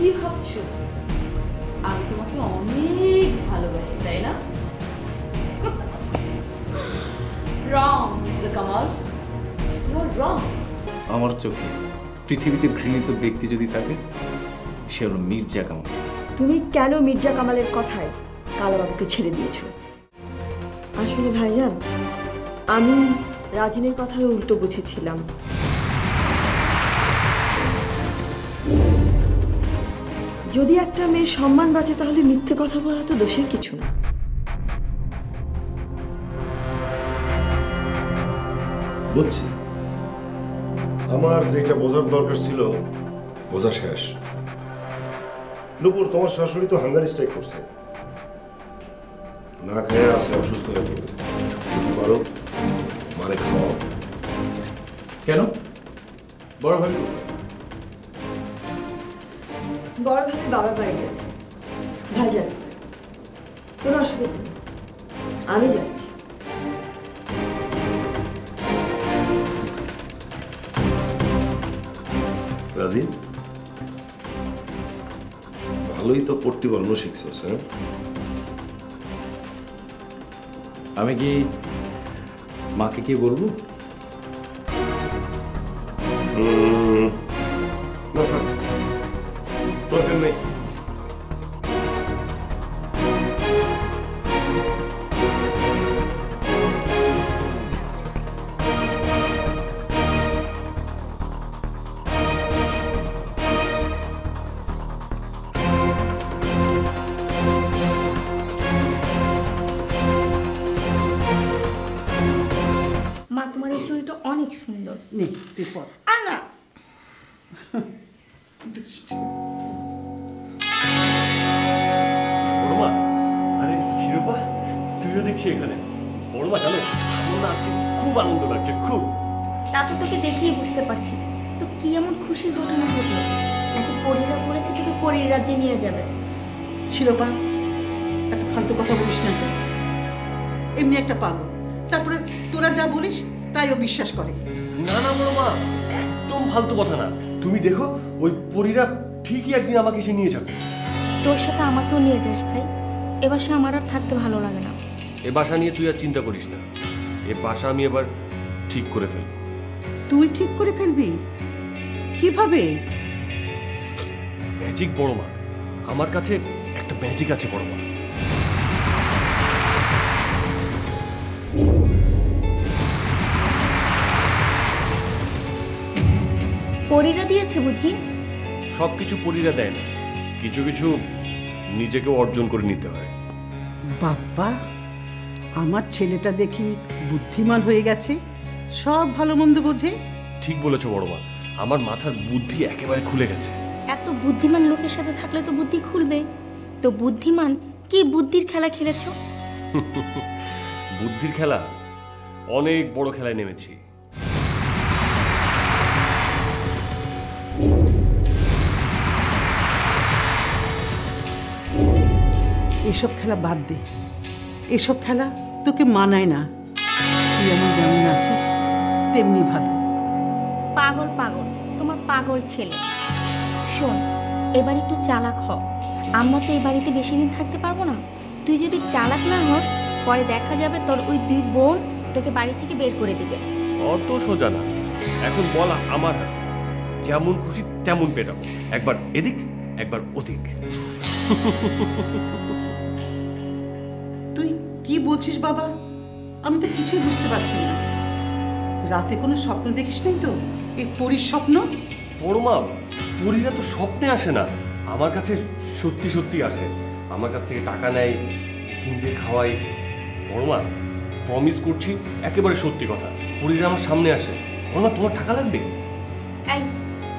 কি ভাবছো আমি তোমাকে অনেক ভালোবাসি, তাই না? রং মিস্টার কামাল, ইউ আর রং। আমার চোখে পৃথিবীতে ঘৃণিত ব্যক্তি যদি থাকে সে হলো মির্জা কামাল। তুমি কেন মির্জা কামালের কথায় কালাবাবুকে ছেড়ে দিয়েছো? আসলে ভাইজান, আমি রাজিনের কথার উল্টো বুঝেছিলাম। যদি একটা মেয়ের সম্মান বাঁচে তাহলে মিথ্যে কথা বলা তো দোষের কিছু না। বুঝছি, আমার যেটা বোঝার দরকার ছিল বোঝা শেষ। নুপুর, তোমার শাশুড়ি তো হাঙ্গারি স্ট্রাইক করছে, না খেয়ে আছে, অসুস্থ হয়ে পড়বে। যদি পারো মারে খাওয়াও। কেন? বড় ভাই বড় ভাবে বাবার বাড়ি গেছে। ভাইজান, কোনো অসুবিধা নেই, আমি যাচ্ছি। রাজি, ভালোই তো পট্টি বানানো শিখছস। হ্যাঁ, আমি কি মাকে কি বলবো? না থাক, দরকার নেই। মা, তোমার এই চুড়িটা অনেক সুন্দর। নে তুই পর। আর না, বড়মা, আরে শিরোপা, তুইও দেখছি এখানে। বড়মা, জানো আমার না আজকে খুব আনন্দ লাগছে, খুব। তা তো তোকে দেখেই বুঝতে পারছি। তো কি এমন খুশির ঘটনা ঘটলো? নাকি পরীরা বলেছে তোকে পরীর রাজ্যে নিয়ে যাবে? শিরোপা, এত ফালতু কথা বলিস না তো। এমনি একটা পাগল, তারপরে তোরা যা বলিস তাই ও বিশ্বাস করে। না না বড়মা, একদম ফালতু কথা না। তুমি দেখো, ওই পরীরা ঠিকই একদিন আমাকে এসে নিয়ে যাবে। তোর সাথে আমাকেও নিয়ে যাস ভাই। এ বাসা আমার আর থাকতে ভালো লাগে না। এ বাসা নিয়ে তুই আর চিন্তা করিস না, এ বাসা আমি এবার ঠিক করে ফেলব। তুই ঠিক করে ফেলবি? কিভাবে? ম্যাজিক বড়মা, আমার কাছে একটা ম্যাজিক আছে বড়মা। পরীরা দিয়েছে বুঝি? সবকিছু পরীরা দেয় না, কিছু কিছু নিজেকেও অর্জন করে নিতে হয়। বাবা, আমার ছেলেটা দেখি বুদ্ধিমান হয়ে গেছে, সব ভালো মন্দ বোঝে। ঠিক বলেছো বড়মা, আমার মাথার বুদ্ধি একেবারে খুলে গেছে। এত বুদ্ধিমান লোকের সাথে থাকলে তো বুদ্ধি খুলবে। তো বুদ্ধিমান কি বুদ্ধির খেলা খেলেছো? বুদ্ধির খেলা, অনেক বড় খেলায় নেমেছি। এসব খেলা বাদ দে, এসব খেলা তোকে মানায় না। তুই এমন যেমন আছিস তেমনি ভালো। পাগল পাগল, তোমার পাগল ছেলে। শোন, এবার একটু চালাক হ। আমরা তো এই বাড়িতে বেশি দিন থাকতে পারবো না। তুই যদি চালাক না হস, পরে দেখা যাবে তোর ওই দুই বোন তোকে বাড়ি থেকে বের করে দিবে। অত সোজা না, এখন বলা আমার হাতে, যেমন খুশি তেমন পেটাবো, একবার এদিক একবার ওদিক। তুই কি বলছিস বাবা? আমি তো কিছুই বুঝতে পারছি না। রাতে কোনো স্বপ্ন দেখিস নাই তো? এই পরীর স্বপ্ন? বড়মা, পরীরা তো স্বপ্নে আসে না, আমার কাছে সত্যি সত্যি আসে। আমার কাছ থেকে টাকা নেয়, তিনটে খাওয়াই। বড়মা, প্রমিস করছি একেবারে সত্যি কথা, পরীরা আমার সামনে আসে। বড়মা, তোমার টাকা লাগবে? এই,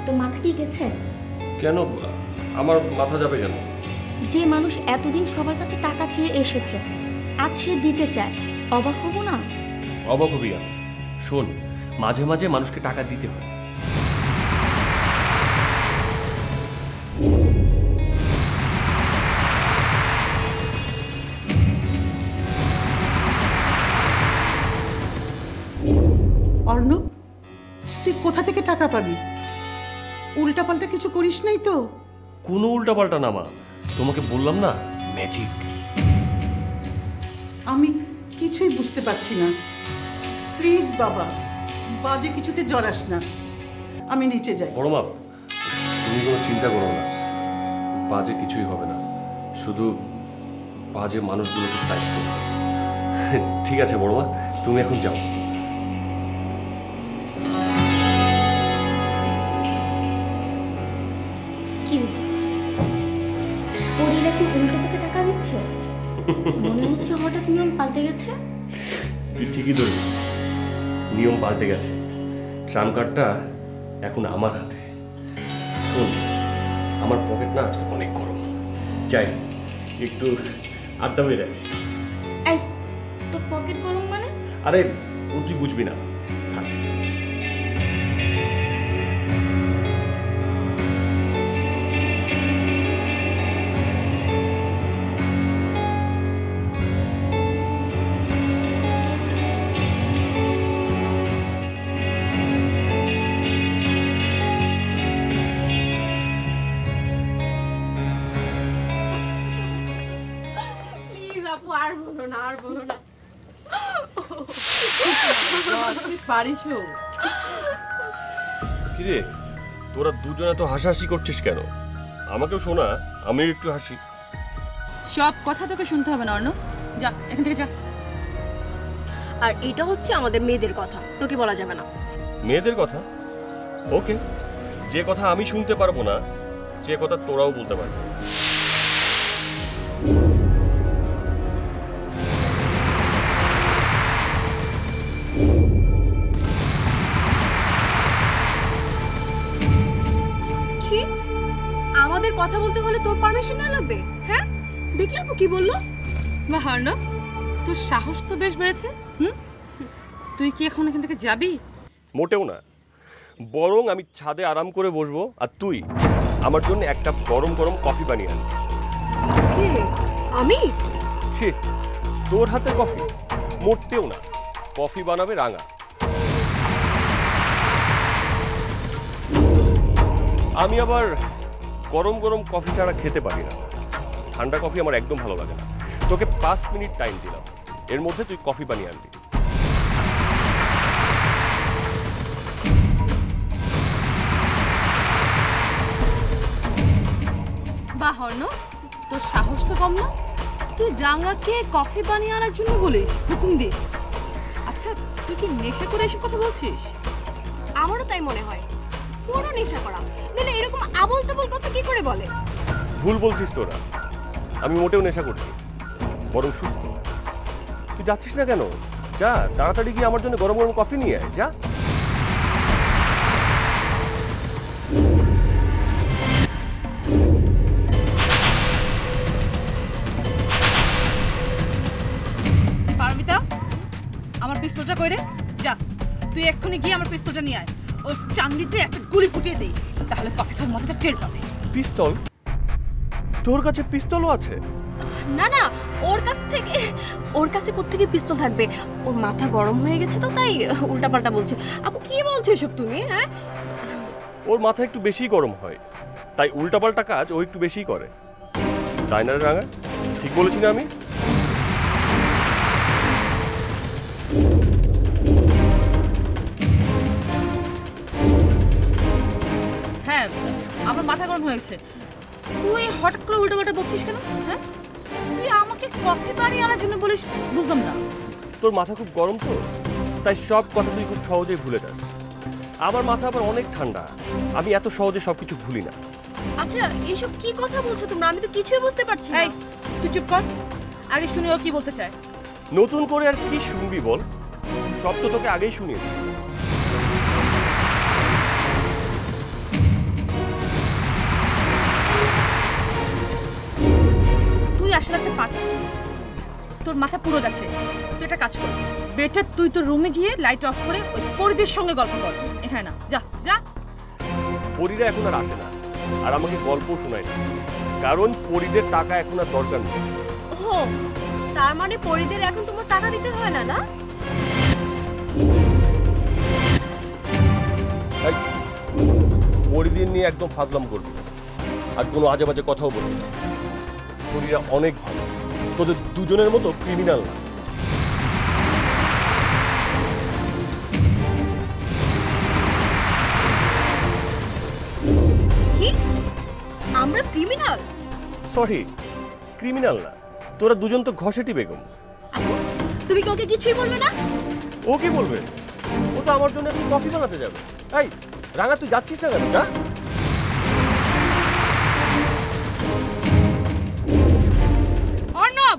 তোর মাথা কি গেছে? কেন আমার মাথা যাবে কেন? যে মানুষ এতদিন সবার কাছে টাকা চেয়ে এসেছে, আজ সে দিতে চায়, অবাক হব না? অবাক হবি আমি। শোন, মাঝে মাঝে মানুষকে টাকা দিতে হয়। অর্ণব, তুই কোথা থেকে টাকা পাবি? উল্টাপাল্টা কিছু করিস নাই তো? কোনো উল্টাপাল্টা না মা, তোমাকে বললাম না ম্যাজিক। আমি কিছুই বুঝতে পারছি না। প্লিজ বাবা, বাজে কিছুতে জড়াস না। আমি নিচে যাই। বড় মা, তুমি কোনো চিন্তা করো না, বাজে কিছুই হবে না, শুধু বাজে মানুষগুলোকে সাইজ করো। ঠিক আছে বড় মা, তুমি এখন যাও। কি পরীরা কি উল্টো তোকে টাকা দিচ্ছে? মনে হচ্ছে হঠাৎ নিয়ম পাল্টে গেছে। তুই ঠিকই ধরেছিস, নিয়ম পাল্টে গেছে। ট্রাম্প কার্ডটা এখন আমার হাতে। শোন, আমার পকেট না আজকে অনেক গরম, যাই একটু আড্ডা হয়ে যায়। এই তোর পকেট গরম মানে? আরে ও তুই বুঝবি না, থাক। প্লিজ আপু, আর বলো না, আর বলো না। তুই পারিসও। কিরে, তোরা দুজনে তো হাসাহাসি করছিস কেন? আমাকেও শোনা, আমি একটু হাসি। সব কথা তোকে শুনতে হবে না অর্ণব, যা এখান থেকে যা। আর এটা হচ্ছে আমাদের মেয়েদের কথা, তোকে বলা যাবে না। মেয়েদের কথা? ওকে, যে কথা আমি শুনতে পারবো না সে কথা তোরাও বলতে পারবি। কি আমাদের কথা বলতে হলে তোর পারমিশন না লাগবে? হ্যাঁ, দেখলাম কি বললো। বা অর্ণব, তোর সাহস তো বেশ বেড়েছে। তুই কি এখন এখান থেকে যাবি? মোটেও না, বরং আমি ছাদে আরাম করে বসবো, আর তুই আমার জন্য একটা গরম গরম কফি বানিয়ে আনবি। কে? আমি? ছি, তোর হাতে কফি? মোটেও না, কফি বানাবে রাঙা। আমি আবার গরম গরম কফি ছাড়া খেতে পারি না, ঠান্ডা কফি আমার একদম ভালো লাগে না। তোকে 5 মিনিট টাইম দিলাম, এর মধ্যে তুই কফি বানিয়ে আনবি। বা অর্ণব, তোর সাহস তো কম না। তুই রাঙাকে কফি বানিয়ে আনার জন্য বলিস, হুকুম দিস। আচ্ছা, তুই কি নেশা করে এসব কথা বলছিস? আমারও তাই মনে হয়, পুরো নেশা করা, নাহলে এরকম আবল তাবল কথা কি করে বলে? ভুল বলছিস তোরা, আমি মোটেও নেশা করছি, বরং সুস্থ। তুই যাচ্ছিস না কেন? যা তাড়াতাড়ি গিয়ে আমার জন্য গরম গরম কফি নিয়ে আয়, যা। পারমিতা, আমার পিস্তলটা কই রে? যা, তুই এক্ষুনি গিয়ে আমার পিস্তলটা নিয়ে আয়। ওর চান্দিতে একটা গুলি ফুটিয়ে দেই, তাহলে কফি খাওয়ার মজাটা টের পাবে। পিস্তল? তোর কাছে পিস্তলও আছে? না না, ওর কাছে কোত্থেকে পিস্তল থাকবে? ওর মাথা গরম হয়ে গেছে তো, তাই উল্টাপাল্টা বলছে। আপু কি বলছো এসব তুমি? হ্যাঁ, ওর মাথা একটু বেশি গরম হয়, তাই উল্টাপাল্টা কাজ ও একটু বেশিই করে। তাই না রে রাঙা? ঠিক বলেছি না আমি? হ্যাঁ, আমার মাথা গরম হয়েছে। তুই হঠাৎ করে উল্টোপাল্টা বকছিস কেন? হ্যাঁ, তুই আমাকে কফি বানিয়ে আনার জন্য বলিস, বুঝলাম না। তোর মাথা খুব গরম তো, তাই সব কথা তুই খুব সহজেই ভুলে যাস। আমার মাথা আবার অনেক ঠান্ডা, আমি এত সহজে সবকিছু ভুলি না। আচ্ছা এসব কি কথা বলছো তোমরা? আমি তো কিছুই বুঝতে পারছি না। এই, তুই চুপ কর, আগে শুনে ও কি বলতে চায়। নতুন করে আর কি শুনবি বল? সব তো তোকে আগেই শুনিয়েছি। তুই আসলে একটা পাগল, তোর মাথা পুরো গেছে। তুই একটা কাজ কর, বেটার তুই তোর রুমে গিয়ে লাইট অফ করে ওই পরিদের সঙ্গে গল্প কর। এখানে না, যা যা। পরীরা এখন আর আসে না, আর আমাকে গল্প শোনায় না, কারণ পরীদের টাকা এখন আর দরকার নেই। ও, তার মানে পরিদের এখন তোমার টাকা দিতে হয় না, না? পরীদের নিয়ে একদম ফাজলাম করবি না। আর কোনো আজে বাজে কথাও বলবি না। পরীরা অনেক ভালো, তোদের দুজনের মতো ক্রিমিনাল না। কি আমরা ক্রিমিনাল? সরি, ক্রিমিনাল না, তোরা দুজন তো ঘষেটি বেগম। তুমি কাউকে কিছুই বলবে না? ও কি বলবে? ও তো আমার জন্য একটু কফি বানাতে যাবে। এই রাঙা, তুই যাচ্ছিস না কেন? যা। অর্ণব,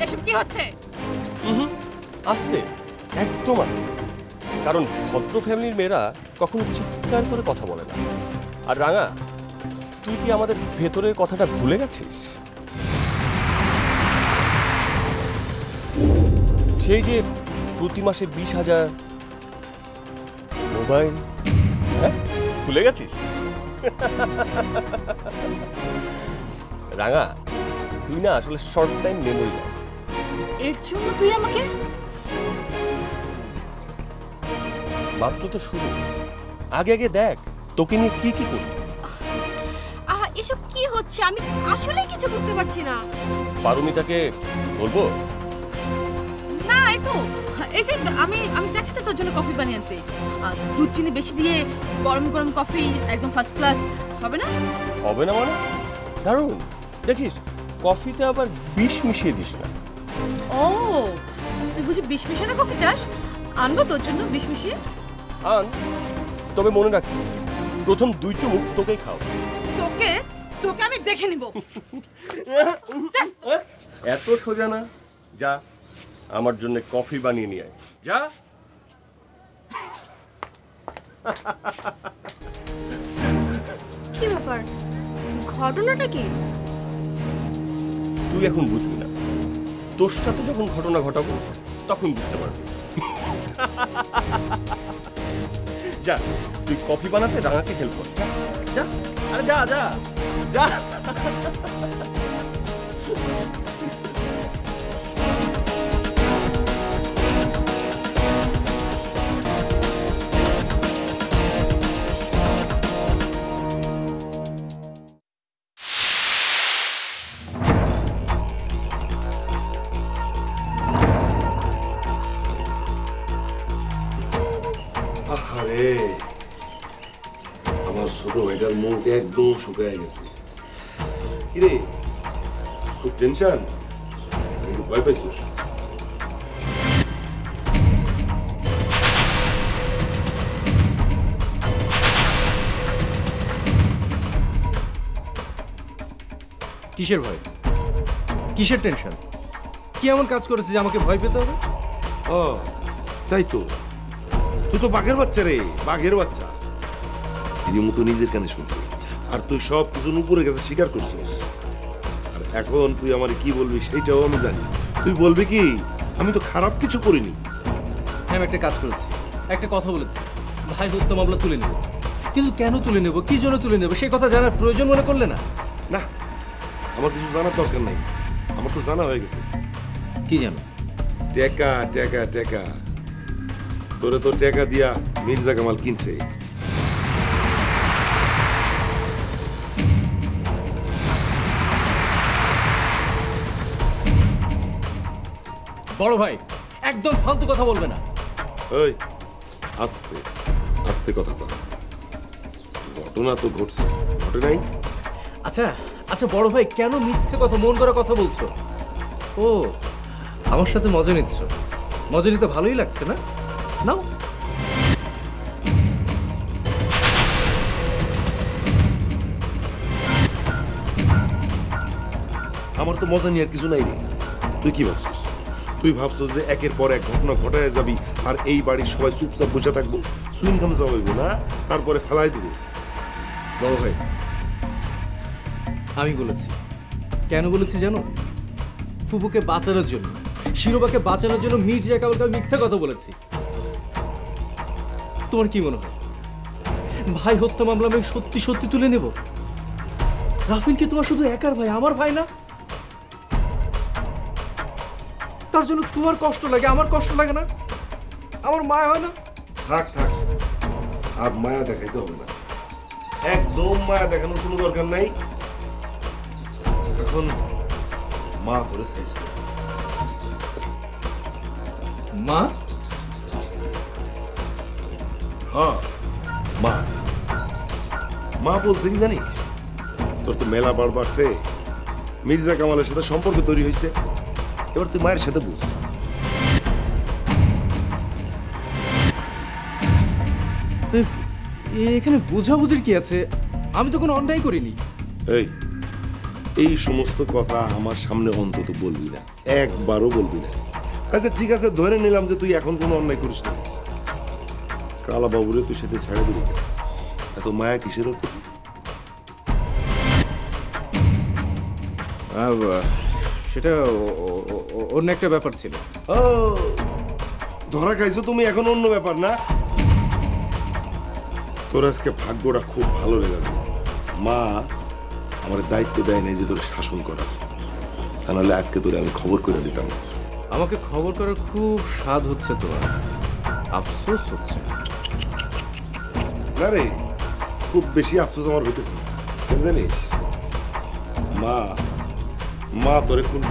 এসব কি হচ্ছে? আস্তে, একদম আস্তে। কারণ ভদ্র ফ্যামিলির মেয়েরা কখনো চিৎকার করে কথা বলে না। আর রাঙা, তুই কি আমাদের ভেতরের কথাটা ভুলে গেছিস? সেই যে প্রতি মাসে 20,000 মোবাইল, হ্যাঁ ভুলে গেছিস? রাঙা, তুই না আসলে শর্ট টাইম মেমোরি লস। এর জন্য তুই আমাকে? মাত্র তো শুরু, আগে আগে দেখ তোকে নিয়ে কি কি করি। এসব কি হচ্ছে? আমি আসলে কিছু বুঝতে পারছি না। পারমিতাকে বলবো? না, এই তো এই যে আমি চাচ্ছি তো তোর জন্য কফি বানিয়ে আনতে। দুধ চিনি বেশি দিয়ে গরম গরম কফি, একদম ফার্স্ট ক্লাস। হবে না? হবে না মানে? দারুণ। দেখিস কফিতে আবার বিষ মিশিয়ে দিস না। ও, তুই বুঝি বিষ মিশানো কফি চাস? আনবো তোর জন্য বিষ মিশিয়ে। আন, তবে মনে রাখিস প্রথম 2 চুমুক তোকেই খাও। তোকে তোকে আমি দেখে নিব। এত সোজা না। যা আমার জন্য কফি বানিয়ে নিয়ে আয়, যা। কি ব্যাপার? ঘটনাটা কি? তুই এখন বুঝবি না, তোর সাথে যখন ঘটনা ঘটাবো তখন বুঝতে পারবি। যা, তুই কফি বানাতে রাঙাকে হেল্প কর। যা, আরে যা যা যা। আরে আমার ছোট ভাইটার মুখ একদম শুকায় গেছে। কিরে, খুব টেনশন? ভয় পাইছিস? কিসের ভয়? কিসের টেনশন? কি এমন কাজ করেছে যে আমাকে ভয় পেতে হবে? ও তাই তো, তুই তো বাঘের বাচ্চা রে, বাঘের বাচ্চা। এই মতো নিজের কানে শুনছি, আর তুই সব কিছু উপরে গেছে স্বীকার করছিস। আর এখন তুই আমার কি বলবি সেইটাও আমি জানি। তুই বলবি কি আমি তো খারাপ কিছু করিনি? আমি একটা কাজ করেছি, একটা কথা বলেছি, ভাই হত্যা মামলা তুলে নেব। কিন্তু কেন তুলে নেব, কি জন্য তুলে নেব, সেই কথা জানার প্রয়োজন মনে করলে না? না, আমার কিছু জানার দরকার নাই, আমার তো জানা হয়ে গেছে। কি জানো? টেকা টেকা টেকা, তোরে তো টেকা দিয়া মির্জা কামাল কিনছে। বড় ভাই একদম ফালতু কথা বলবে না। ওই আস্তে আস্তে কথা বল, ঘটনা তো ঘটছে, ঘটে নাই? আচ্ছা আচ্ছা বড় ভাই, কেন মিথ্যে কথা, মন করা কথা বলছো? ও, আমার সাথে মজা নিচ্ছ? মজা নিতে ভালোই লাগছে না? নাও। আমার তো মজা নিয়ে আর কিছু নাই রে। তুই কি ভাবছিস? তুই ভাবছিস যে একের পর এক ঘটনা ঘটায় যাবি আর এই বাড়ির সবাই চুপচাপ বসে থাকবো, সুইং খাম যাবো না, তারপরে ফেলাই দেবো? বড় ভাই আমি বলেছি, কেন বলেছি জানো? ফুপুকে বাঁচানোর জন্য, শিরোবাকে বাঁচানোর জন্য মির্জা কামালকে মিথ্যা কথা বলেছি। তোমার কি মনে হয় ভাই হত্যা মামলা আমি সত্যি সত্যি তুলে নেব? রাফিন কি তোমার শুধু একার ভাই, আমার ভাই না? তার জন্য তোমার কষ্ট লাগে, আমার কষ্ট লাগে না? আমার মায়া হয় না? থাক থাক, আর মায়া দেখাইতে হবে না। একদম মায়া দেখানোর কোনো দরকার নাই। এখন মা তোরে সাইজ করে। মা? হ্যাঁ মা। মা বলছে কি জানিস, তোর তো মেলা বার বাড়ছে, মির্জা কামালের সাথে সম্পর্ক তৈরি হয়েছে, এবার তুই মায়ের সাথে বুঝ। এখানে বোঝাবুঝির কি আছে? আমি তো কোনো অন্যায় করিনি। এই সমস্ত কথা আমার সামনে অন্তত বলবি না, একবারও বলবি না। আচ্ছা ঠিক আছে, ধরে নিলাম যে তুই এখন কোনো অন্যায় করিস না। কালা বাবুরে তুই সাথে ছেড়ে দিবি, এত মায়া কিসের প্রতি? সেটা অন্য একটা ব্যাপার ছিল। ও ধরা খাইছো তুমি, এখন অন্য ব্যাপার না? তোর আজকে ভাগ্যটা খুব ভালো লেগেছে। মা আমার দায়িত্ব দেয় নাই যে তোর শাসন করার, তা নাহলে আজকে তোরে আমি খবর করে দিতাম। আমাকে খবর করার খুব স্বাদ হচ্ছে তোমার, আফসোস হচ্ছে না রে, খুব বেশি আফসোস আমার হইতেছে না। কেন জানিস, মা তোরে কোন